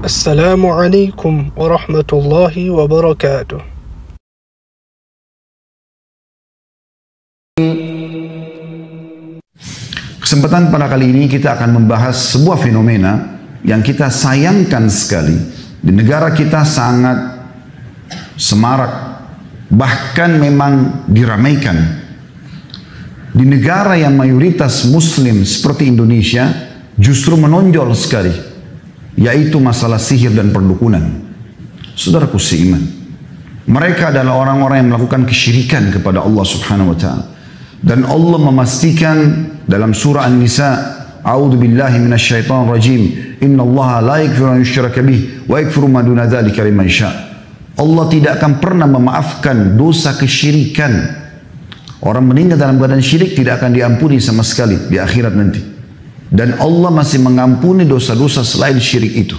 Assalamualaikum warahmatullahi wabarakatuh. Kesempatan pada kali ini kita akan membahas sebuah fenomena yang kita sayangkan sekali. Di negara kita sangat semarak, bahkan memang diramaikan. Di negara yang mayoritas muslim seperti Indonesia justru menonjol sekali, yaitu masalah sihir dan perdukunan. Saudaraku seiman, mereka adalah orang-orang yang melakukan kesyirikan kepada Allah Subhanahu wa Ta'ala. Dan Allah memastikan dalam surah An-Nisa, A'udzu billahi minasyaitonir rajim, innallaha la yaghfiru an yushraka bih wa yaghfiru ma duna dzalika liman syaa. Allah tidak akan pernah memaafkan dosa kesyirikan. Orang meninggal dalam keadaan syirik tidak akan diampuni sama sekali di akhirat nanti. Dan Allah masih mengampuni dosa-dosa selain syirik itu.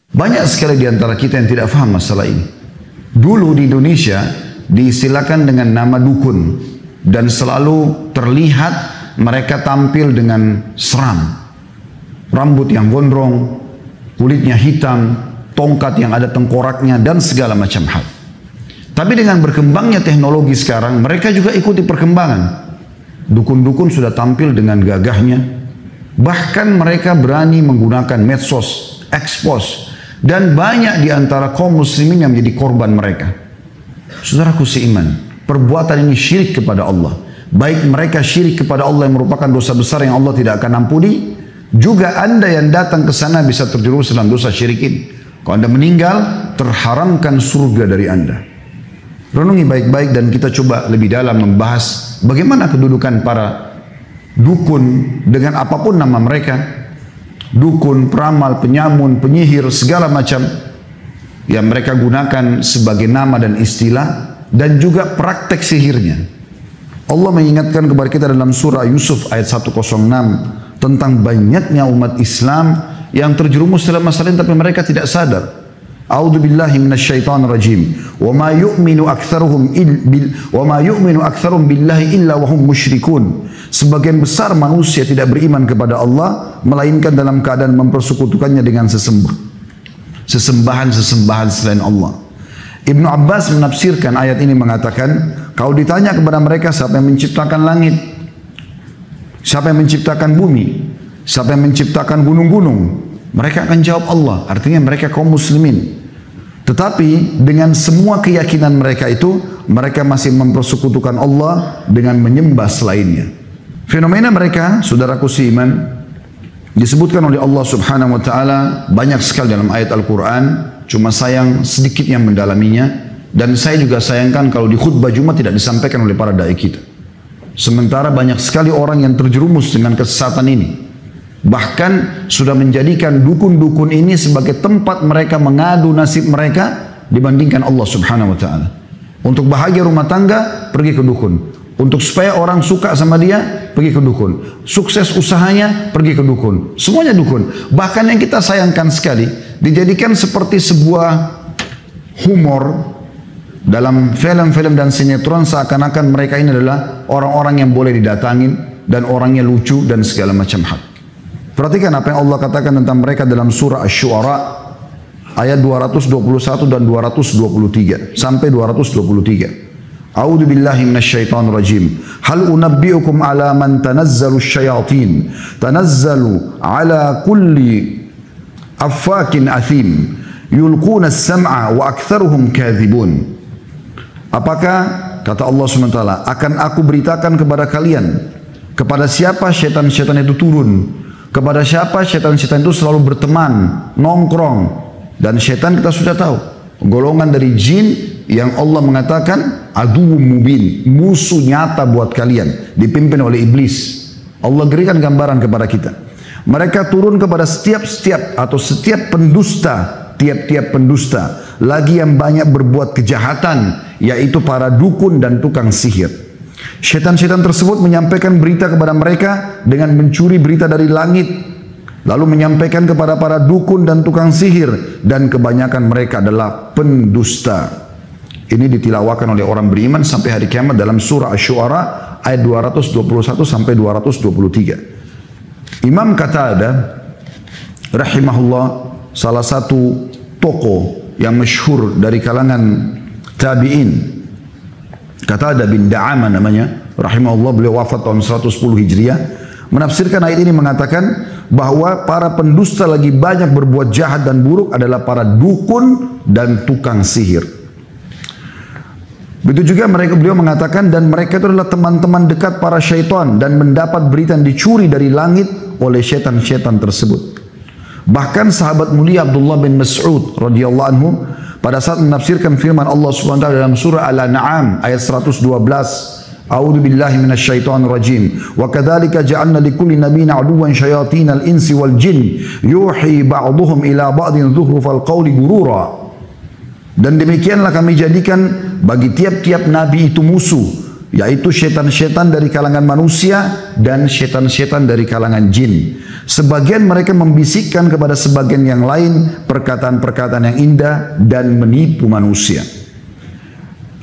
Banyak sekali di antara kita yang tidak faham masalah ini. Dulu di Indonesia diistilahkan dengan nama dukun, dan selalu terlihat mereka tampil dengan seram. Rambut yang gondrong, kulitnya hitam, tongkat yang ada tengkoraknya, dan segala macam hal. Tapi dengan berkembangnya teknologi sekarang, mereka juga ikuti perkembangan. Dukun-dukun sudah tampil dengan gagahnya. Bahkan mereka berani menggunakan medsos, expose. Dan banyak di antara kaum muslimin yang menjadi korban mereka. Saudaraku seiman, perbuatan ini syirik kepada Allah. Baik mereka syirik kepada Allah yang merupakan dosa besar yang Allah tidak akan ampuni, juga Anda yang datang ke sana bisa terjerumus dalam dosa syirik ini. Kalau Anda meninggal, terharamkan surga dari Anda. Renungi baik-baik dan kita coba lebih dalam membahas bagaimana kedudukan para dukun dengan apapun nama mereka. Dukun, peramal, penyamun, penyihir, segala macam yang mereka gunakan sebagai nama dan istilah, dan juga praktek sihirnya. Allah mengingatkan kepada kita dalam surah Yusuf ayat 106 tentang banyaknya umat Islam yang terjerumus dalam masalah ini tapi mereka tidak sadar. A'udzu billahi minasyaitonir rajim. Wa ma yu'minu aktsaruhum billahi illa wa hum musyrikun. Sebagian besar manusia tidak beriman kepada Allah melainkan dalam keadaan mempersekutukannya dengan sesembahan-sesembahan selain Allah. Ibnu Abbas menafsirkan ayat ini mengatakan, kalau ditanya kepada mereka siapa yang menciptakan langit, siapa yang menciptakan bumi, siapa yang menciptakan gunung-gunung, mereka akan jawab Allah. Artinya mereka kaum muslimin. Tetapi dengan semua keyakinan mereka itu, mereka masih mempersekutukan Allah dengan menyembah selainnya. Fenomena mereka, saudaraku seiman, disebutkan oleh Allah Subhanahu wa Ta'ala banyak sekali dalam ayat Al-Quran. Cuma sayang sedikit yang mendalaminya. Dan saya juga sayangkan kalau di khutbah Jumat tidak disampaikan oleh para dai kita. Sementara banyak sekali orang yang terjerumus dengan kesesatan ini. Bahkan sudah menjadikan dukun-dukun ini sebagai tempat mereka mengadu nasib mereka dibandingkan Allah Subhanahu wa Ta'ala. Untuk bahagia rumah tangga, pergi ke dukun. Untuk supaya orang suka sama dia, pergi ke dukun. Sukses usahanya, pergi ke dukun. Semuanya dukun. Bahkan yang kita sayangkan sekali, dijadikan seperti sebuah humor dalam film-film dan sinetron, seakan-akan mereka ini adalah orang-orang yang boleh didatangin dan orangnya lucu dan segala macam hal. Perhatikan apa yang Allah katakan tentang mereka dalam surah Asy-Syu'ara ayat 221 dan 223 sampai 223. A'udzu billahi minasyaitonir rajim. Hal unabbiukum ala man tanazzalu syayatin tanazzalu ala kulli affakin athim yulquna as-sam'a wa aktsaruhum kadzibun. Apakah kata Allah SWT, akan aku beritakan kepada kalian kepada siapa syaitan-syaitan itu turun, kepada siapa syaitan-syaitan itu selalu berteman, nongkrong. Dan syaitan kita sudah tahu, golongan dari jin yang Allah mengatakan aduwwum mubin, musuh nyata buat kalian, dipimpin oleh iblis. Allah berikan gambaran kepada kita. Mereka turun kepada setiap pendusta, tiap-tiap pendusta, lagi yang banyak berbuat kejahatan, yaitu para dukun dan tukang sihir. Syaitan-syaitan tersebut menyampaikan berita kepada mereka dengan mencuri berita dari langit, lalu menyampaikan kepada para dukun dan tukang sihir, dan kebanyakan mereka adalah pendusta. Ini ditilawakan oleh orang beriman sampai hari kiamat dalam surah Asy-Syu'ara ayat 221 sampai 223. Imam Qatadah rahimahullah salah satu tokoh yang masyhur dari kalangan tabi'in, Qatadah bin Da'amah namanya, rahimahullah, beliau wafat tahun 110 Hijriah, menafsirkan ayat ini mengatakan bahwa para pendusta lagi banyak berbuat jahat dan buruk adalah para dukun dan tukang sihir. Begitu juga beliau mengatakan, dan mereka itu adalah teman-teman dekat para syaitan dan mendapat berita yang dicuri dari langit oleh syaitan-syaitan tersebut. Bahkan sahabat mulia Abdullah bin Mas'ud radhiyallahu anhu pada saat menafsirkan firman Allah Subhanahu wa taala dalam surah Al-An'am ayat 112, A'udzu billahi minasyaitonir rajim. Wa kadzalika ja'alna likulli nabiyyin 'aduwwan syayatinal insi wal jin yuhi ba'dhuhum ila ba'din dzukhrufal qawli gurura. Dan demikianlah kami jadikan bagi tiap-tiap nabi itu musuh, yaitu syaitan-syaitan dari kalangan manusia dan syaitan-syaitan dari kalangan jin. Sebagian mereka membisikkan kepada sebagian yang lain perkataan-perkataan yang indah dan menipu manusia.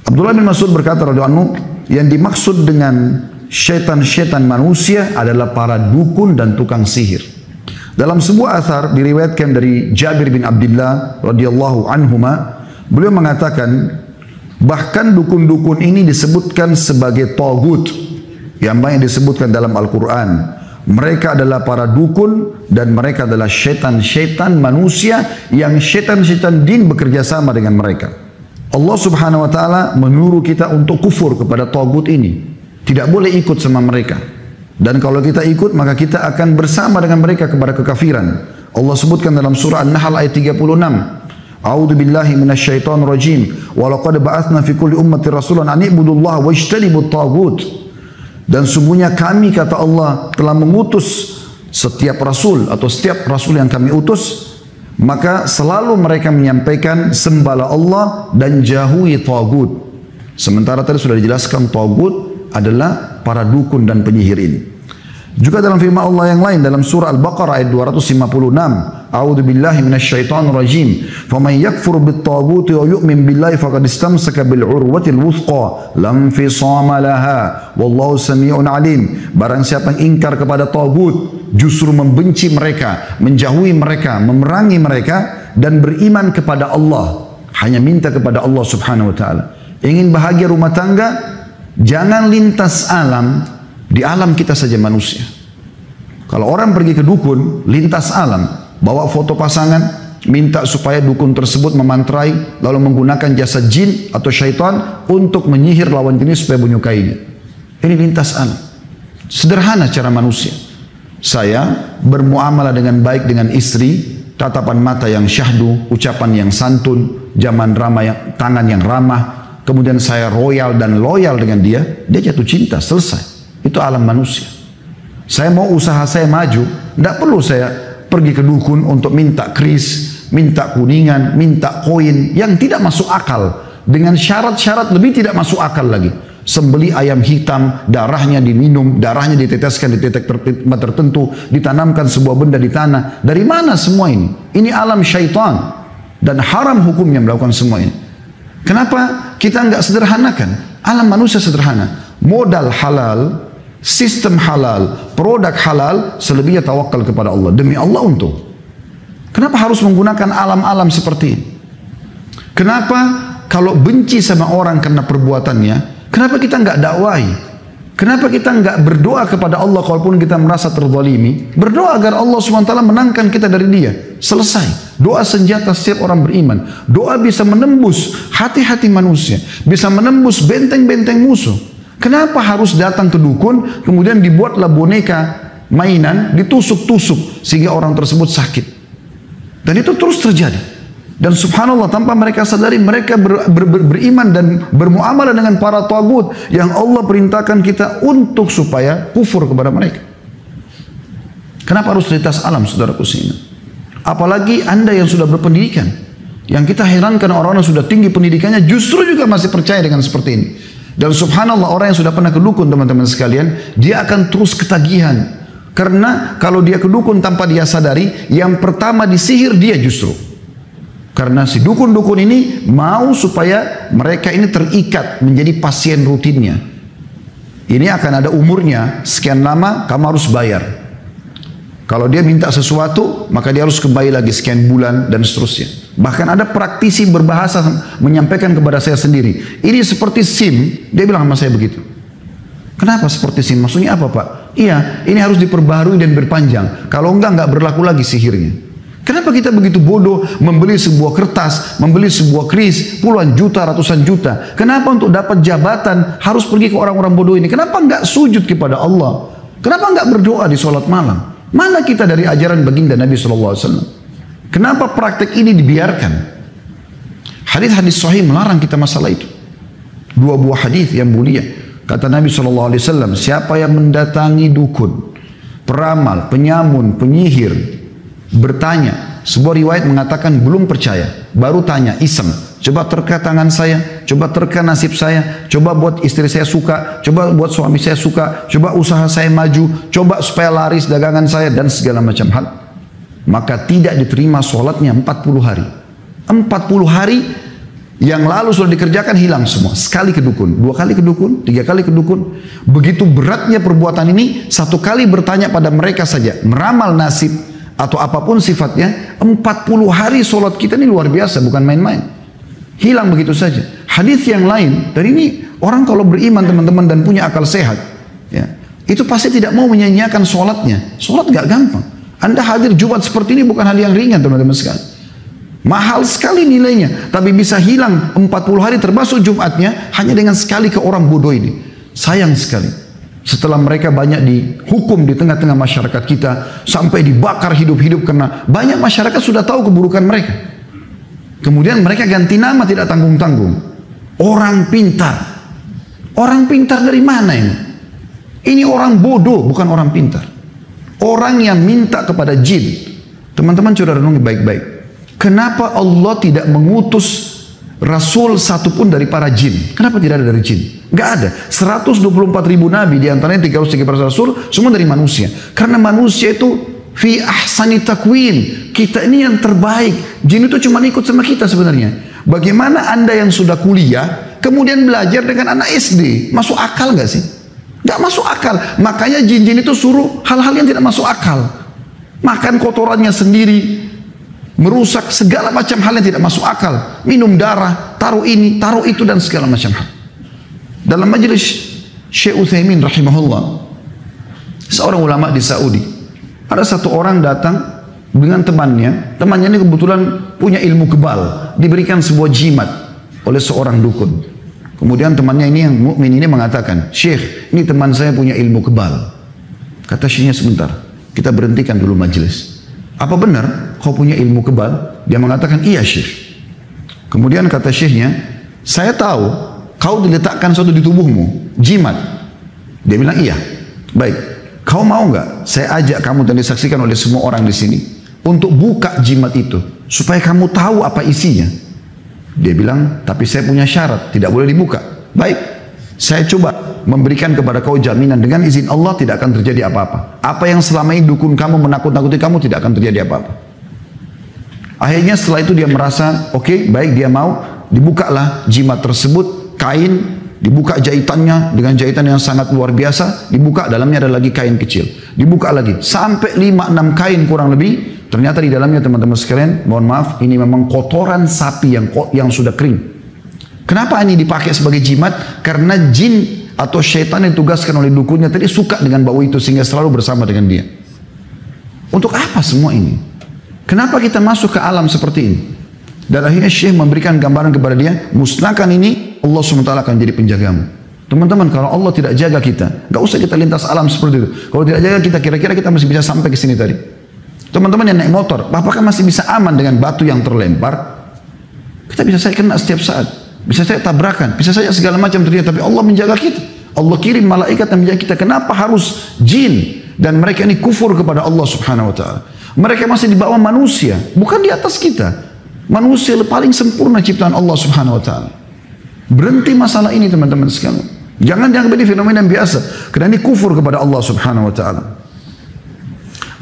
Abdullah bin Mas'ud berkata radhiyallahu anhu, yang dimaksud dengan syaitan-syaitan manusia adalah para dukun dan tukang sihir. Dalam sebuah athar diriwayatkan dari Jabir bin Abdullah radhiyallahu anhuma, beliau mengatakan bahkan dukun-dukun ini disebutkan sebagai tagut yang banyak disebutkan dalam Al-Quran. Mereka adalah para dukun dan mereka adalah syaitan-syaitan manusia yang syaitan-syaitan jin bekerja sama dengan mereka. Allah Subhanahu wa taala menyuruh kita untuk kufur kepada tagut ini. Tidak boleh ikut sama mereka. Dan kalau kita ikut maka kita akan bersama dengan mereka kepada kekafiran. Allah sebutkan dalam surah An-Nahl ayat 36. A'udzu billahi minasyaitonir rajim. Wa laqad ba'atsna fi kulli ummatin rasulan an i'budullaha wajtanibut tagut. Dan sungguhnya kami, kata Allah, telah mengutus setiap rasul atau setiap rasul yang kami utus, maka selalu mereka menyampaikan sembahlah Allah dan jauhi tagut. Sementara tadi sudah dijelaskan tagut adalah para dukun dan penyihir ini. Juga dalam firman Allah yang lain dalam surah Al-Baqarah ayat 256, A'udzu billahi minasyaitonir rajim. Faman yakfur bit-taghuti wa yu'min billahi faqad istamsaka bil 'urwatil wuthqa lam fisama laha wallahu samii'un 'alim. Barang siapa yang ingkar kepada tagut, justru membenci mereka, menjauhi mereka, memerangi mereka dan beriman kepada Allah, hanya minta kepada Allah Subhanahu wa taala. Ingin bahagia rumah tangga, jangan lintas alam, di alam kita saja manusia. Kalau orang pergi ke dukun, lintas alam, bawa foto pasangan, minta supaya dukun tersebut memantrai, lalu menggunakan jasa jin atau syaitan untuk menyihir lawan jenis supaya menyukainya. Ini lintas alam. Sederhana cara manusia. Saya bermuamalah dengan baik dengan istri, tatapan mata yang syahdu, ucapan yang santun, zaman ramah yang, tangan yang ramah, kemudian saya royal dan loyal dengan dia, dia jatuh cinta, selesai. Itu alam manusia. Saya mau usaha saya maju, tidak perlu saya pergi ke dukun untuk minta kris, minta kuningan, minta koin yang tidak masuk akal, dengan syarat-syarat lebih tidak masuk akal lagi. Sembeli ayam hitam, darahnya diminum, darahnya diteteskan di titik tertentu, ditanamkan sebuah benda di tanah. Dari mana semua ini? Ini alam syaitan dan haram hukumnya melakukan semua ini. Kenapa kita nggak sederhanakan? Alam manusia sederhana, modal halal, sistem halal, produk halal, selebihnya tawakal kepada Allah. Demi Allah untung. Kenapa harus menggunakan alam-alam seperti ini? Kenapa kalau benci sama orang karena perbuatannya, kenapa kita nggak dakwahi? Kenapa kita nggak berdoa kepada Allah kalaupun kita merasa terzalimi? Berdoa agar Allah SWT menangkan kita dari dia. Selesai. Doa senjata setiap orang beriman. Doa bisa menembus hati-hati manusia, bisa menembus benteng-benteng musuh. Kenapa harus datang ke dukun, kemudian dibuatlah boneka mainan, ditusuk-tusuk sehingga orang tersebut sakit. Dan itu terus terjadi. Dan subhanallah, tanpa mereka sadari, mereka beriman dan bermuamalah dengan para tagut yang Allah perintahkan kita untuk supaya kufur kepada mereka. Kenapa harus lintas alam, saudaraku seiman? Apalagi Anda yang sudah berpendidikan. Yang kita herankan, orang-orang sudah tinggi pendidikannya justru juga masih percaya dengan seperti ini. Dan subhanallah, orang yang sudah pernah ke dukun, teman-teman sekalian, dia akan terus ketagihan. Karena kalau dia ke dukun tanpa dia sadari, yang pertama disihir dia justru. Karena si dukun-dukun ini mau supaya mereka ini terikat menjadi pasien rutinnya. Ini akan ada umurnya, sekian lama kamu harus bayar. Kalau dia minta sesuatu, maka dia harus kembali lagi sekian bulan dan seterusnya. Bahkan ada praktisi berbahasa menyampaikan kepada saya sendiri, ini seperti SIM, dia bilang sama saya begitu. Kenapa seperti SIM? Maksudnya apa Pak? Iya, ini harus diperbaharui dan berpanjang. Kalau enggak berlaku lagi sihirnya. Kenapa kita begitu bodoh membeli sebuah kertas, membeli sebuah kris, puluhan juta, ratusan juta? Kenapa untuk dapat jabatan harus pergi ke orang-orang bodoh ini? Kenapa enggak sujud kepada Allah? Kenapa enggak berdoa di sholat malam? Mana kita dari ajaran baginda Nabi SAW? Kenapa praktek ini dibiarkan? Hadis-hadis sahih melarang kita masalah itu. Dua buah hadis yang mulia. Kata Nabi SAW, siapa yang mendatangi dukun, peramal, penyamun, penyihir, bertanya, sebuah riwayat mengatakan belum percaya, baru tanya, iseng, coba terka tangan saya, coba terka nasib saya, coba buat istri saya suka, coba buat suami saya suka, coba usaha saya maju, coba supaya laris dagangan saya, dan segala macam hal. Maka tidak diterima sholatnya 40 hari. 40 hari yang lalu sudah dikerjakan hilang semua. Sekali ke dukun, 2 kali ke dukun, 3 kali ke dukun. Begitu beratnya perbuatan ini, 1 kali bertanya pada mereka saja, meramal nasib atau apapun sifatnya, 40 hari sholat kita ini luar biasa, bukan main-main. Hilang begitu saja. Hadis yang lain, dan ini orang kalau beriman teman-teman dan punya akal sehat, ya, itu pasti tidak mau menyanyiakan sholatnya. Sholat gak gampang. Anda hadir Jumat seperti ini bukan hal yang ringan teman-teman sekalian. Mahal sekali nilainya, tapi bisa hilang 40 hari termasuk Jumatnya hanya dengan sekali ke orang bodoh ini. Sayang sekali. Setelah mereka banyak dihukum di tengah-tengah masyarakat kita, sampai dibakar hidup-hidup karena banyak masyarakat sudah tahu keburukan mereka. Kemudian mereka ganti nama tidak tanggung-tanggung. Orang pintar. Orang pintar dari mana ini? Ini orang bodoh, bukan orang pintar. Orang yang minta kepada jin. Teman-teman coba renungi baik-baik. Kenapa Allah tidak mengutus Rasul satupun dari para jin? Kenapa tidak ada dari jin? Gak ada. 124.000 nabi, diantaranya 313 Rasul, semua dari manusia. Karena manusia itu fi ahsani takwin. Kita ini yang terbaik. Jin itu cuma ikut sama kita sebenarnya. Bagaimana Anda yang sudah kuliah, kemudian belajar dengan anak SD? Masuk akal gak sih? Gak masuk akal. Makanya jin-jin itu suruh hal-hal yang tidak masuk akal. Makan kotorannya sendiri, merusak segala macam hal yang tidak masuk akal. Minum darah, taruh ini, taruh itu, dan segala macam hal. Dalam majelis Syekh Utsaimin rahimahullah, seorang ulama di Saudi, ada satu orang datang dengan temannya. Temannya ini kebetulan punya ilmu kebal, diberikan sebuah jimat oleh seorang dukun. Kemudian temannya ini yang mukmin ini mengatakan, Syekh, ini teman saya punya ilmu kebal. Kata syekhnya, sebentar, kita berhentikan dulu majelis. Apa benar kau punya ilmu kebal? Dia mengatakan, iya Syekh. Kemudian kata syekhnya, saya tahu kau diletakkan sesuatu di tubuhmu, jimat. Dia bilang, iya. Baik, kau mau nggak saya ajak kamu dan disaksikan oleh semua orang di sini untuk buka jimat itu supaya kamu tahu apa isinya? Dia bilang, tapi saya punya syarat, tidak boleh dibuka. Baik, saya coba memberikan kepada kau jaminan dengan izin Allah tidak akan terjadi apa-apa. Apa yang selama ini dukun kamu menakut-nakuti kamu tidak akan terjadi apa-apa. Akhirnya setelah itu dia merasa oke, baik, dia mau. Dibukalah jimat tersebut, kain, dibuka jahitannya dengan jahitan yang sangat luar biasa, dibuka, dalamnya ada lagi kain kecil, dibuka lagi sampai 5-6 kain kurang lebih. Ternyata di dalamnya teman-teman sekalian, mohon maaf, ini memang kotoran sapi yang sudah kering. Kenapa ini dipakai sebagai jimat? Karena jin atau syaitan yang ditugaskan oleh dukunnya tadi suka dengan bau itu sehingga selalu bersama dengan dia. Untuk apa semua ini? Kenapa kita masuk ke alam seperti ini? Dan akhirnya Syekh memberikan gambaran kepada dia, musnahkan ini, Allah SWT akan jadi penjagamu. Teman-teman, kalau Allah tidak jaga kita, gak usah kita lintas alam seperti itu. Kalau tidak jaga kita, kira-kira kita masih bisa sampai ke sini tadi. Teman-teman yang naik motor, apakah masih bisa aman dengan batu yang terlempar? Kita bisa saya kena setiap saat, bisa saya tabrakan, bisa saja segala macam terjadi, tapi Allah menjaga kita. Allah kirim malaikat yang menjaga kita. Kenapa harus jin dan mereka ini kufur kepada Allah Subhanahu wa taala? Mereka masih di bawah manusia, bukan di atas kita. Manusia paling sempurna ciptaan Allah Subhanahu wa taala. Berhenti masalah ini teman-teman sekalian. Jangan dianggap ini fenomena yang biasa, karena ini kufur kepada Allah Subhanahu wa taala.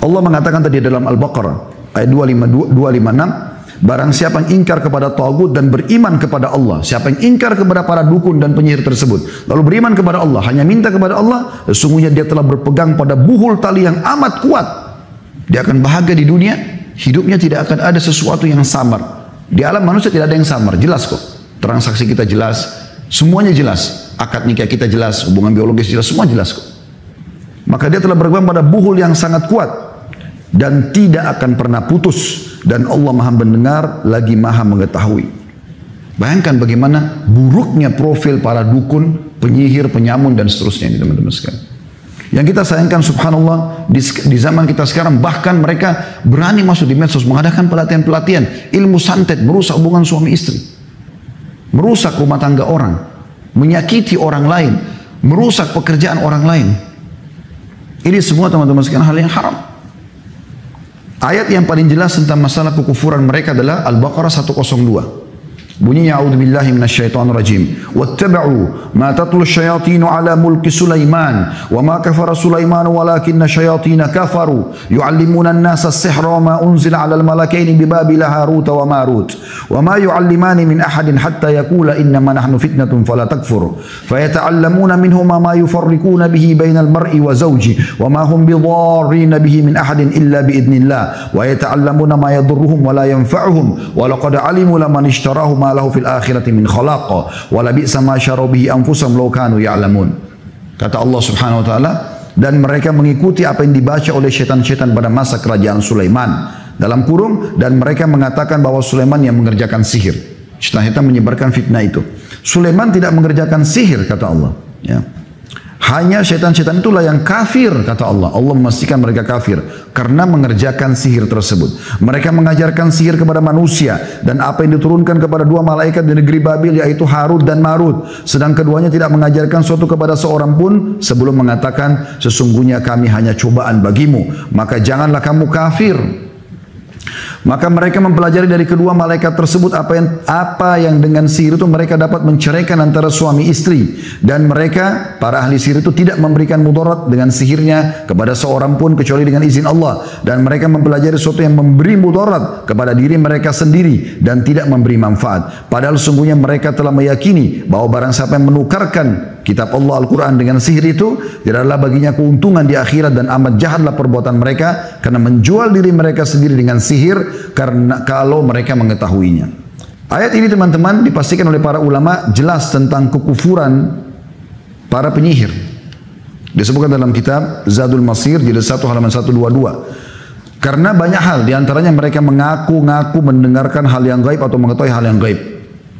Allah mengatakan tadi dalam Al-Baqarah ayat 256, barang siapa yang ingkar kepada tagut dan beriman kepada Allah, siapa yang ingkar kepada para dukun dan penyihir tersebut, lalu beriman kepada Allah, hanya minta kepada Allah, sesungguhnya dia telah berpegang pada buhul tali yang amat kuat. Dia akan bahagia di dunia, hidupnya tidak akan ada sesuatu yang samar. Di alam manusia tidak ada yang samar, jelas kok. Transaksi kita jelas, semuanya jelas. Akad nikah kita jelas, hubungan biologis jelas, semua jelas kok. Maka dia telah berpegang pada buhul yang sangat kuat dan tidak akan pernah putus. Dan Allah maha mendengar lagi maha mengetahui. Bayangkan bagaimana buruknya profil para dukun, penyihir, penyamun dan seterusnya ini teman-teman sekalian. Yang kita sayangkan subhanallah di zaman kita sekarang bahkan mereka berani masuk di medsos mengadakan pelatihan-pelatihan ilmu santet, merusak hubungan suami istri, merusak rumah tangga orang, menyakiti orang lain, merusak pekerjaan orang lain. Ini semua teman-teman sekalian hal yang haram. Ayat yang paling jelas tentang masalah kekufuran mereka adalah Al-Baqarah 102. Bunyinya a'udzubillahi minasyaitonirrajim. Wattaba'u ma tatlu asyayatin 'ala mulki Sulaiman wa ma kafara Sulaiman walakinna syayatin kafaru yu'allimuna an-nasa as-sihra wa ma unzila 'ala al-malakaini bi Babila Harut wa Marut wa ma yu'allimani min ahadin hatta yaqula innama nahnu fitnatun fala takfur fayata'allamuna minhuma ma yufarriquna bihi bainal mar'i wa zawji wa ma hum bidarrin bihi min ahadin illa bi idnillah wa yata'allamuna ma yadurruhum wa la yanfa'uhum wa laqad 'alimu laman ishtarahu ma lahu fil akhirati min khalaqa wa la bi'sa ma syaru bihi anfusahum law kanu ya'lamun. Kata Allah Subhanahu wa taala, dan mereka mengikuti apa yang dibaca oleh syaitan-syaitan pada masa kerajaan Sulaiman. Dalam kurung, dan mereka mengatakan bahwa Sulaiman yang mengerjakan sihir. Syaitan menyebarkan fitnah itu. Sulaiman tidak mengerjakan sihir kata Allah, ya. Hanya syaitan-syaitan itulah yang kafir kata Allah. Allah memastikan mereka kafir karena mengerjakan sihir tersebut. Mereka mengajarkan sihir kepada manusia dan apa yang diturunkan kepada dua malaikat di negeri Babil yaitu Harut dan Marut. Sedang keduanya tidak mengajarkan suatu kepada seorang pun sebelum mengatakan sesungguhnya kami hanya cobaan bagimu. Maka janganlah kamu kafir. Maka mereka mempelajari dari kedua malaikat tersebut apa yang dengan sihir itu mereka dapat menceraikan antara suami istri, dan mereka para ahli sihir itu tidak memberikan mudarat dengan sihirnya kepada seorang pun kecuali dengan izin Allah, dan mereka mempelajari sesuatu yang memberi mudarat kepada diri mereka sendiri dan tidak memberi manfaat. Padahal sungguhnya mereka telah meyakini bahwa barang siapa yang menukarkan kitab Allah Al-Quran dengan sihir itu tidaklah baginya keuntungan di akhirat, dan amat jahatlah perbuatan mereka karena menjual diri mereka sendiri dengan sihir karena kalau mereka mengetahuinya. Ayat ini teman-teman dipastikan oleh para ulama jelas tentang kekufuran para penyihir. Disebutkan dalam kitab Zadul Masir jilid 1 halaman 122. Karena banyak hal, diantaranya mereka mengaku-ngaku mendengarkan hal yang gaib atau mengetahui hal yang gaib.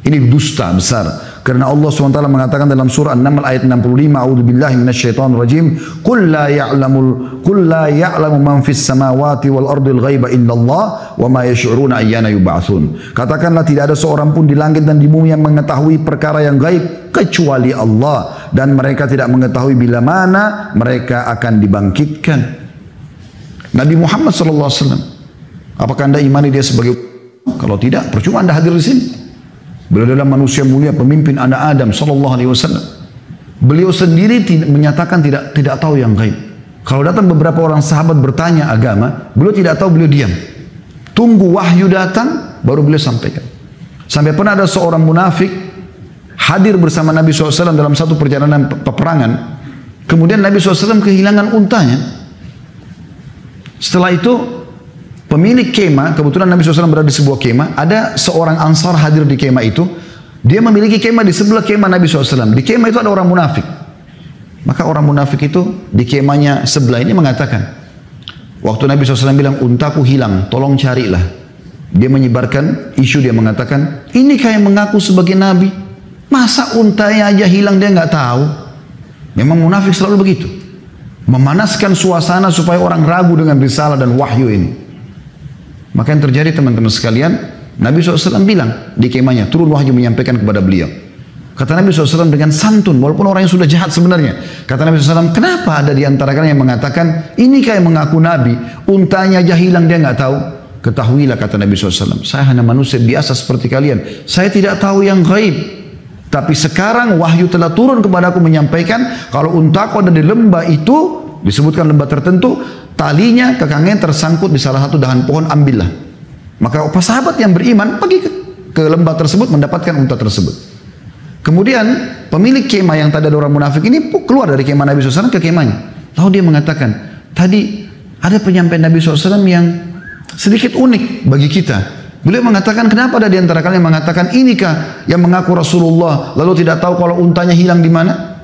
Ini dusta besar. Karena Allah SWT mengatakan dalam surah An-Naml ayat 65, A'udzubillahi minasyaitonirrajim, Qul la ya'lamu man fis samawati wal ardil ghaiba illallah wa ma yash'uruna ayyana yub'atsun. Katakanlah tidak ada seorang pun di langit dan di bumi yang mengetahui perkara yang gaib kecuali Allah, dan mereka tidak mengetahui bila mana mereka akan dibangkitkan. Nabi Muhammad SAW, apakah anda imani dia sebagai? Kalau tidak, percuma anda hadir di sini. Beliau adalah manusia mulia, pemimpin anak Adam sallallahu alaihi wasallam. Beliau sendiri menyatakan tidak tahu yang gaib. Kalau datang beberapa orang sahabat bertanya agama, beliau tidak tahu, beliau diam. Tunggu wahyu datang, baru beliau sampaikan. Sampai pernah ada seorang munafik hadir bersama Nabi SAW dalam satu perjalanan peperangan. Kemudian Nabi SAW kehilangan untanya. Setelah itu pemilik kemah, kebetulan Nabi SAW berada di sebuah kemah, ada seorang Ansar hadir di kemah itu. Dia memiliki kemah di sebelah kemah Nabi SAW. Di kemah itu ada orang munafik. Maka orang munafik itu di kemahnya sebelah ini mengatakan, waktu Nabi SAW bilang, untaku hilang, tolong carilah. Dia menyebarkan isu, dia mengatakan, ini kayak mengaku sebagai Nabi. Masa untanya aja hilang dia nggak tahu? Memang munafik selalu begitu. Memanaskan suasana supaya orang ragu dengan risalah dan wahyu ini. Maka yang terjadi teman-teman sekalian, Nabi SAW bilang di kemahnya, turun wahyu menyampaikan kepada beliau. Kata Nabi SAW dengan santun, walaupun orang yang sudah jahat sebenarnya. Kata Nabi SAW, kenapa ada di antara kalian yang mengatakan, ini kayak mengaku Nabi, untanya aja hilang dia nggak tahu. Ketahuilah kata Nabi SAW, saya hanya manusia biasa seperti kalian. Saya tidak tahu yang gaib. Tapi sekarang wahyu telah turun kepada aku menyampaikan, kalau untaku ada di lembah itu, disebutkan lembah tertentu, talinya kekangnya tersangkut di salah satu dahan pohon, ambillah. Maka sahabat yang beriman pergi ke lembah tersebut mendapatkan unta tersebut. Kemudian pemilik kemah yang tadi ada orang munafik ini keluar dari kemah Nabi SAW ke kemahnya. Lalu dia mengatakan, tadi ada penyampaian Nabi SAW yang sedikit unik bagi kita. Beliau mengatakan, kenapa ada di antara kalian yang mengatakan, inikah yang mengaku Rasulullah, lalu tidak tahu kalau untanya hilang di mana?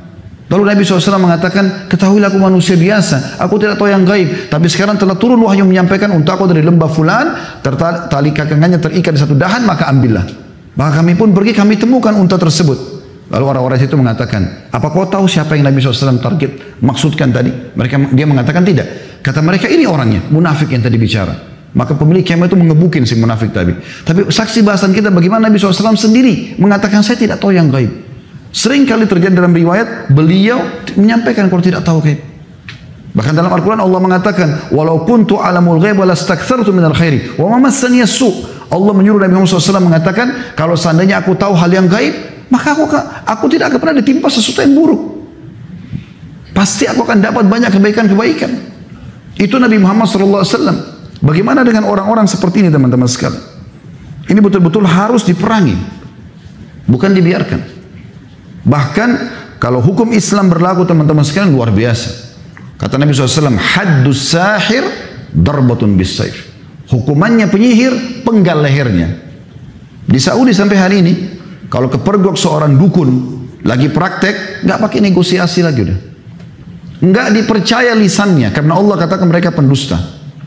Lalu Nabi SAW mengatakan, ketahuilah aku manusia biasa, aku tidak tahu yang gaib. Tapi sekarang telah turun wahyu menyampaikan, unta aku dari lembah fulan, tali kakangannya terikat di satu dahan, maka ambillah. Maka kami pun pergi, kami temukan unta tersebut. Lalu orang-orang itu mengatakan, apa kau tahu siapa yang Nabi SAW target maksudkan tadi? Dia mengatakan tidak. Kata mereka, ini orangnya, munafik yang tadi bicara. Maka pemilik kemah itu mengebukin si munafik tadi. Tapi saksi bahasan kita bagaimana Nabi SAW sendiri mengatakan, saya tidak tahu yang gaib. Sering kali terjadi dalam riwayat, beliau menyampaikan kalau tidak tahu gaib. Bahkan dalam Al-Quran Allah mengatakan, walau kuntu alamul ghaib lastakthartu minal khairi wa ma massani as-su'. Allah menyuruh Nabi Muhammad SAW mengatakan, kalau seandainya aku tahu hal yang gaib, maka aku tidak akan pernah ditimpa sesuatu yang buruk. Pasti aku akan dapat banyak kebaikan-kebaikan. Itu Nabi Muhammad SAW. Bagaimana dengan orang-orang seperti ini teman-teman sekalian? Ini betul-betul harus diperangi, bukan dibiarkan. Bahkan kalau hukum Islam berlaku teman-teman sekalian luar biasa. Kata Nabi SAW, haddus sahir darbatun bis saif. Hukumannya penyihir, penggal lehernya. Di Saudi sampai hari ini, kalau kepergok seorang dukun lagi praktek, nggak pakai negosiasi lagi udah. Nggak dipercaya lisannya, karena Allah katakan mereka pendusta.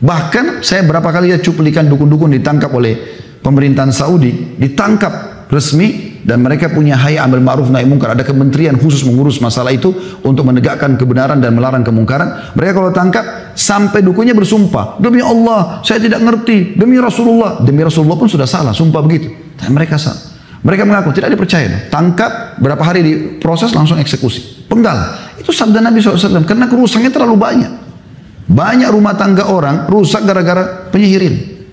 Bahkan saya berapa kali lihat cuplikan dukun-dukun ditangkap oleh pemerintahan Saudi, ditangkap resmi, dan mereka punya hayya amil ma'ruf nahi munkar, ada kementerian khusus mengurus masalah itu untuk menegakkan kebenaran dan melarang kemungkaran. Mereka kalau tangkap sampai dukunnya bersumpah, demi Allah saya tidak ngerti, demi Rasulullah pun sudah salah, sumpah begitu. Dan mereka salah. Mereka mengaku tidak dipercaya. Tangkap berapa hari diproses langsung eksekusi, penggal. Itu sabda Nabi SAW, karena kerusakannya terlalu banyak. Banyak rumah tangga orang rusak gara-gara penyihirin.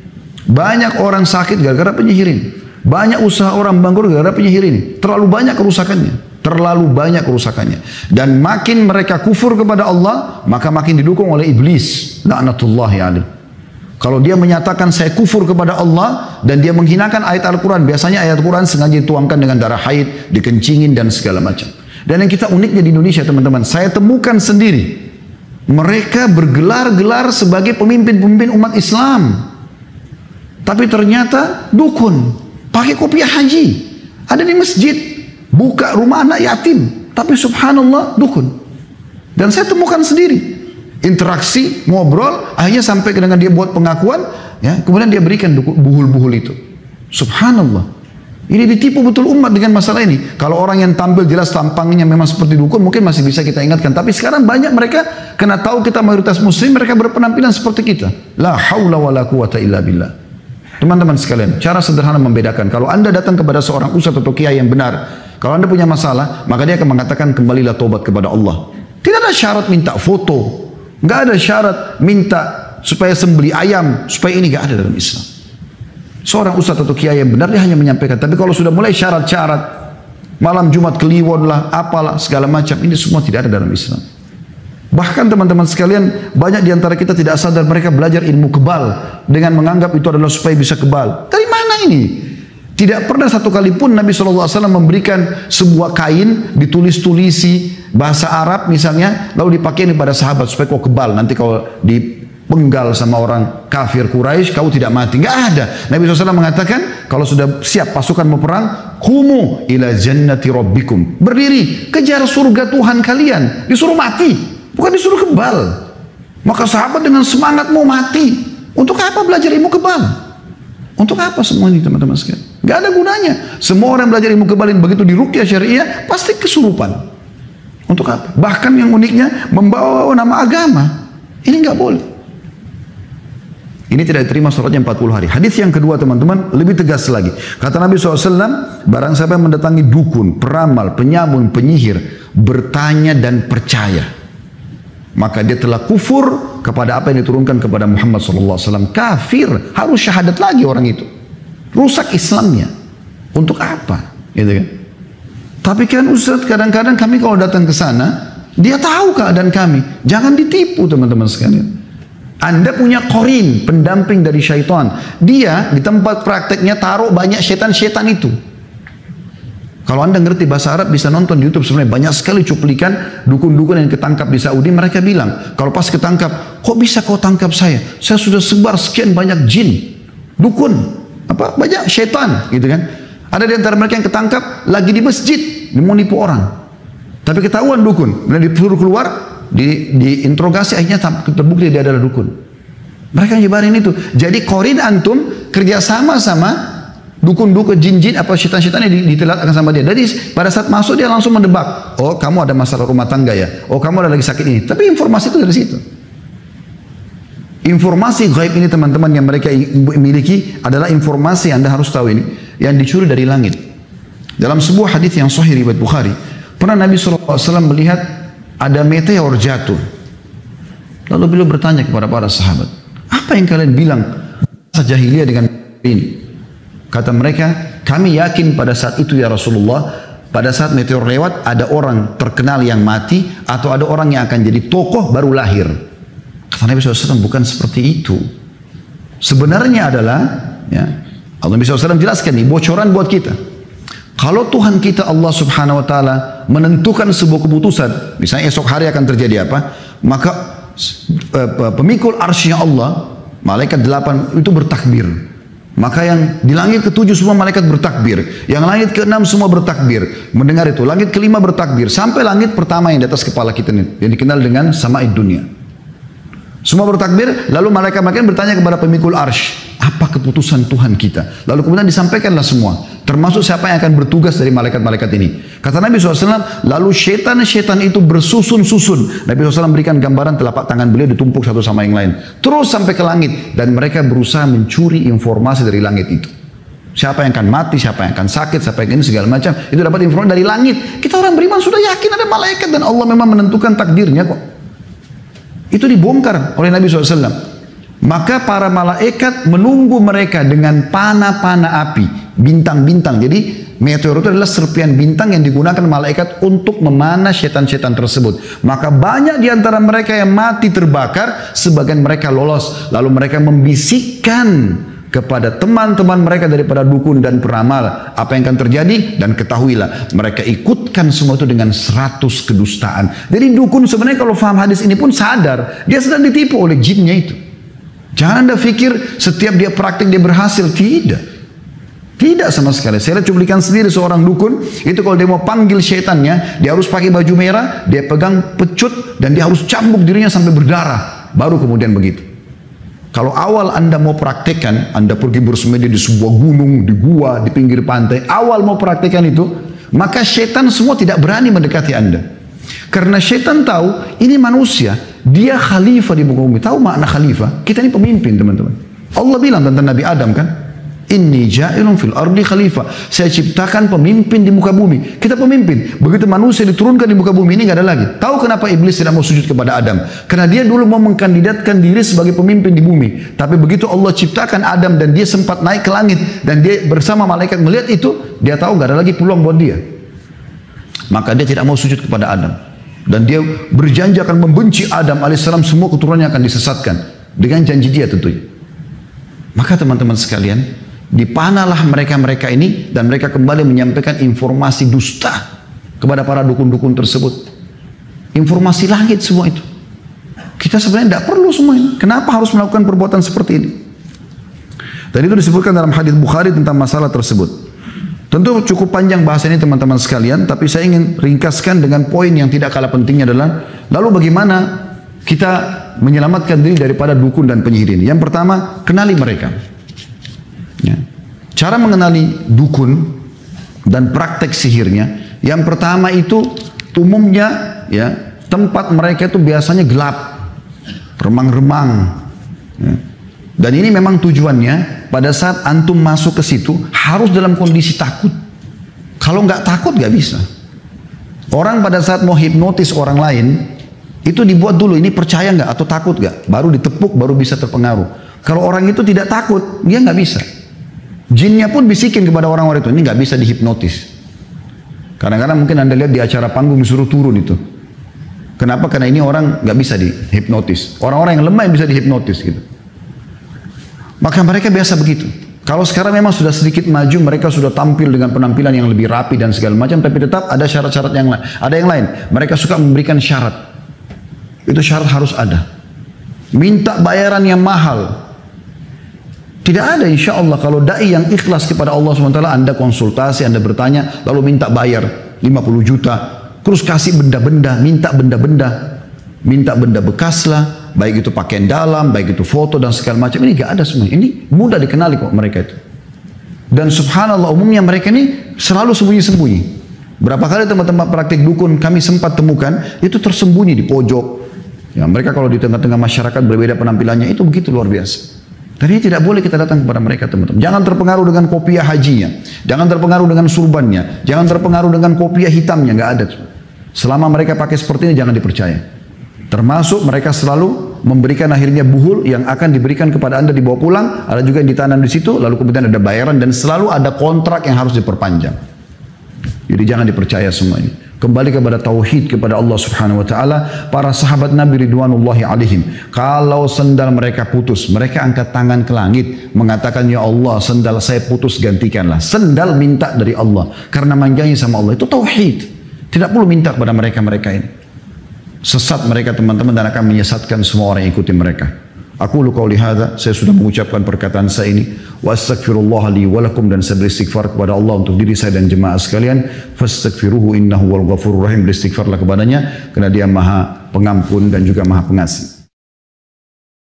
Banyak orang sakit gara-gara penyihirin. Banyak usaha orang bangkrut gara-gara penyihirin. Terlalu banyak kerusakannya. Terlalu banyak kerusakannya. Dan makin mereka kufur kepada Allah, maka makin didukung oleh iblis. La'natullahi alaih. Kalau dia menyatakan saya kufur kepada Allah dan dia menghinakan ayat Al-Quran, biasanya ayat Al-Quran sengaja dituangkan dengan darah haid, dikencingin dan segala macam. Dan yang kita uniknya di Indonesia teman-teman, saya temukan sendiri. Mereka bergelar-gelar sebagai pemimpin-pemimpin umat Islam. Tapi ternyata dukun, pakai kopiah haji, ada di masjid, buka rumah anak yatim, tapi subhanallah dukun. Dan saya temukan sendiri, interaksi, ngobrol, akhirnya sampai dengan dia buat pengakuan, ya, kemudian dia berikan buhul-buhul itu. Subhanallah. Ini ditipu betul umat dengan masalah ini. Kalau orang yang tampil jelas tampangnya memang seperti dukun, mungkin masih bisa kita ingatkan. Tapi sekarang banyak mereka, karena tahu kita mayoritas muslim, mereka berpenampilan seperti kita. La haula wa la quwata illa billah. Teman-teman sekalian, cara sederhana membedakan. Kalau anda datang kepada seorang ustaz atau kiai yang benar, kalau anda punya masalah, maka dia akan mengatakan kembalilah tobat kepada Allah. Tidak ada syarat minta foto. Nggak ada syarat minta supaya sembeli ayam, supaya ini nggak ada dalam Islam. Seorang ustaz atau kiai yang benar dia hanya menyampaikan. Tapi kalau sudah mulai syarat-syarat, malam Jumat Kliwon lah, apalah segala macam, ini semua tidak ada dalam Islam. Bahkan teman-teman sekalian, banyak di antara kita tidak sadar mereka belajar ilmu kebal dengan menganggap itu adalah supaya bisa kebal. Dari mana ini? Tidak pernah satu kali pun Nabi SAW memberikan sebuah kain ditulis-tulisi bahasa Arab misalnya, lalu dipakai kepada sahabat supaya kau kebal. Nanti kalau dipenggal sama orang kafir Quraisy, kau tidak mati. Nggak ada. Nabi SAW mengatakan, kalau sudah siap pasukan mau perang, kumu ila jannati rabbikum. Berdiri, kejar surga Tuhan kalian. Disuruh mati, bukan disuruh kebal. Maka sahabat dengan semangat mau mati. Untuk apa belajar ilmu kebal? Untuk apa semua ini teman-teman sekalian? Nggak ada gunanya. Semua orang belajar ilmu kebal yang begitu di ruqyah syariah, pasti kesurupan. Untuk apa? Bahkan yang uniknya, membawa nama agama. Ini nggak boleh. Ini tidak diterima sholatnya 40 hari. Hadis yang kedua teman-teman lebih tegas lagi. Kata Nabi SAW, barang siapa yang mendatangi dukun, peramal, penyabun, penyihir, bertanya dan percaya, maka dia telah kufur kepada apa yang diturunkan kepada Muhammad SAW. Kafir, harus syahadat lagi orang itu. Rusak Islamnya. Untuk apa? Gitu kan? Tapi kan Ustaz, kadang-kadang kami kalau datang ke sana, dia tahu keadaan kami. Jangan ditipu teman-teman sekalian. Anda punya korin, pendamping dari syaitan. Dia di tempat prakteknya taruh banyak syaitan-syaitan itu. Kalau Anda ngerti bahasa Arab bisa nonton di YouTube, sebenarnya banyak sekali cuplikan dukun-dukun yang ketangkap di Saudi. Mereka bilang, kalau pas ketangkap, kok bisa kau tangkap saya? Saya sudah sebar sekian banyak jin, dukun, banyak syaitan, gitu kan? Ada di antara mereka yang ketangkap lagi di masjid, mau nipu orang. Tapi ketahuan dukun, dan disuruh keluar, diinterogasi, akhirnya terbukti dia adalah dukun. Mereka nyebarin itu. Jadi korin antum kerjasama sama dukun-dukun, jin-jin, apa syaitan-syaitan yang ditelatkan sama dia. Jadi pada saat masuk dia langsung mendebak. Oh, kamu ada masalah rumah tangga ya? Oh, kamu ada lagi sakit ini. Tapi informasi itu dari situ. Informasi gaib ini teman-teman yang mereka miliki adalah informasi yang Anda harus tahu ini. Yang dicuri dari langit. Dalam sebuah hadis yang sahih riwayat Bukhari, pernah Nabi SAW melihat ada meteor jatuh. Lalu beliau bertanya kepada para sahabat, apa yang kalian bilang jahiliyah dengan ini? Kata mereka, kami yakin pada saat itu ya Rasulullah, pada saat meteor lewat ada orang terkenal yang mati atau ada orang yang akan jadi tokoh baru lahir. Kata Nabi SAW, bukan seperti itu. Sebenarnya adalah, ya, Allah Nabi SAW jelaskan nih, bocoran buat kita. Kalau Tuhan kita Allah Subhanahu Wa Taala menentukan sebuah keputusan, misalnya esok hari akan terjadi apa, maka pemikul arsy-Nya Allah, malaikat 8 itu bertakbir. Maka yang di langit ke-7 semua malaikat bertakbir. Yang langit ke-6 semua bertakbir. Mendengar itu. Langit ke-5 bertakbir. Sampai langit pertama yang di atas kepala kita ini. Yang dikenal dengan sama'id dunia. Semua bertakbir. Lalu malaikat-malaikat bertanya kepada pemikul arsy. Apa keputusan Tuhan kita? Lalu kemudian disampaikanlah semua. Termasuk siapa yang akan bertugas dari malaikat-malaikat ini. Kata Nabi SAW, lalu syaitan-syaitan itu bersusun-susun. Nabi SAW berikan gambaran telapak tangan beliau ditumpuk satu sama yang lain. Terus sampai ke langit. Dan mereka berusaha mencuri informasi dari langit itu. Siapa yang akan mati, siapa yang akan sakit, siapa yang ini segala macam. Itu dapat informasi dari langit. Kita orang beriman sudah yakin ada malaikat dan Allah memang menentukan takdirnya kok. Itu dibongkar oleh Nabi SAW. Maka para malaikat menunggu mereka dengan panah-panah api, bintang-bintang. Jadi meteor itu adalah serpian bintang yang digunakan malaikat untuk memanah setan-setan tersebut. Maka banyak di antara mereka yang mati terbakar, sebagian mereka lolos. Lalu mereka membisikkan kepada teman-teman mereka daripada dukun dan peramal apa yang akan terjadi, dan ketahuilah mereka ikutkan semua itu dengan 100 kedustaan. Jadi dukun sebenarnya kalau faham hadis ini pun sadar dia sedang ditipu oleh jinnya itu. Jangan Anda pikir setiap dia praktik dia berhasil. Tidak sama sekali. Saya lihat cuplikan sendiri seorang dukun, itu kalau dia mau panggil syaitannya, dia harus pakai baju merah, dia pegang pecut, dan dia harus cambuk dirinya sampai berdarah. Baru kemudian begitu. Kalau awal Anda mau praktekkan, Anda pergi bersemedi di sebuah gunung, di gua, di pinggir pantai, awal mau praktekkan itu, maka syaitan semua tidak berani mendekati Anda. Karena syaitan tahu, ini manusia, dia khalifah di muka bumi. Tahu makna khalifah? Kita ini pemimpin teman-teman. Allah bilang tentang Nabi Adam kan, Inni ja'ilun fil ardi khalifah. Saya ciptakan pemimpin di muka bumi. Kita pemimpin. Begitu manusia diturunkan di muka bumi ini nggak ada lagi. Tahu kenapa iblis tidak mau sujud kepada Adam? Karena dia dulu mau mengkandidatkan diri sebagai pemimpin di bumi. Tapi begitu Allah ciptakan Adam dan dia sempat naik ke langit dan dia bersama malaikat melihat itu, dia tahu nggak ada lagi peluang buat dia. Maka dia tidak mau sujud kepada Adam. Dan dia berjanji akan membenci Adam alaihissalam, semua keturunannya akan disesatkan. Dengan janji dia tentunya. Maka teman-teman sekalian, dipanahlah mereka-mereka ini dan mereka kembali menyampaikan informasi dusta kepada para dukun-dukun tersebut. Informasi langit semua itu. Kita sebenarnya tidak perlu semua ini. Kenapa harus melakukan perbuatan seperti ini? Dan itu disebutkan dalam hadis Bukhari tentang masalah tersebut. Tentu cukup panjang bahasa ini teman-teman sekalian, tapi saya ingin ringkaskan dengan poin yang tidak kalah pentingnya adalah, lalu bagaimana kita menyelamatkan diri daripada dukun dan penyihir ini. Yang pertama, kenali mereka. Ya. Cara mengenali dukun dan praktek sihirnya, yang pertama itu umumnya ya, tempat mereka itu biasanya gelap, remang-remang. Ya. Dan ini memang tujuannya pada saat antum masuk ke situ harus dalam kondisi takut. Kalau nggak takut nggak bisa. Orang pada saat mau hipnotis orang lain itu dibuat dulu ini percaya nggak atau takut nggak, baru ditepuk baru bisa terpengaruh. Kalau orang itu tidak takut dia nggak bisa. Jinnya pun bisikin kepada orang-orang itu, ini nggak bisa dihipnotis. Kadang-kadang mungkin Anda lihat di acara panggung disuruh turun itu. Kenapa? Karena ini orang nggak bisa dihipnotis. Orang-orang yang lemah yang bisa dihipnotis gitu. Maka mereka biasa begitu. Kalau sekarang memang sudah sedikit maju, mereka sudah tampil dengan penampilan yang lebih rapi dan segala macam, tapi tetap ada syarat-syarat yang lain. Ada yang lain, mereka suka memberikan syarat. Itu syarat harus ada. Minta bayaran yang mahal. Tidak ada insya Allah kalau da'i yang ikhlas kepada Allah SWT, Anda konsultasi, Anda bertanya, lalu minta bayar 50 juta, terus kasih benda-benda, minta benda bekas lah, baik itu pakaian dalam, baik itu foto dan segala macam. Ini gak ada semua. Ini mudah dikenali kok mereka itu. Dan subhanallah umumnya mereka ini selalu sembunyi-sembunyi. Berapa kali tempat-tempat praktik dukun kami sempat temukan, itu tersembunyi di pojok. Ya, mereka kalau di tengah-tengah masyarakat berbeda penampilannya, itu begitu luar biasa. Dan ini tidak boleh kita datang kepada mereka teman-teman. Jangan terpengaruh dengan kopiah hajinya. Jangan terpengaruh dengan surbannya. Jangan terpengaruh dengan kopiah hitamnya. Nggak ada. Selama mereka pakai seperti ini jangan dipercaya. Termasuk mereka selalu memberikan akhirnya buhul yang akan diberikan kepada Anda dibawa pulang. Ada juga yang ditanam di situ. Lalu kemudian ada bayaran dan selalu ada kontrak yang harus diperpanjang. Jadi jangan dipercaya semua ini. Kembali kepada tauhid kepada Allah Subhanahu wa taala. Para sahabat Nabi ridwanullahi alaihim, kalau sendal mereka putus, mereka angkat tangan ke langit mengatakan, ya Allah, sendal saya putus, gantikanlah. Sendal minta dari Allah karena manjanya sama Allah. Itu tauhid. Tidak perlu minta kepada mereka ini. Sesat mereka teman-teman dan akan menyesatkan semua orang yang ikuti mereka. Aku lu qauli hadza, saya sudah mengucapkan perkataan saya ini, wa astaghfirullah li wa lakum, dan saya beristighfar kepada Allah untuk diri saya dan jemaah sekalian. Fastaghfiruhu innahu wal ghafurur rahim, beristighfarlah kepadanya karena Dia Maha Pengampun dan juga Maha Pengasih.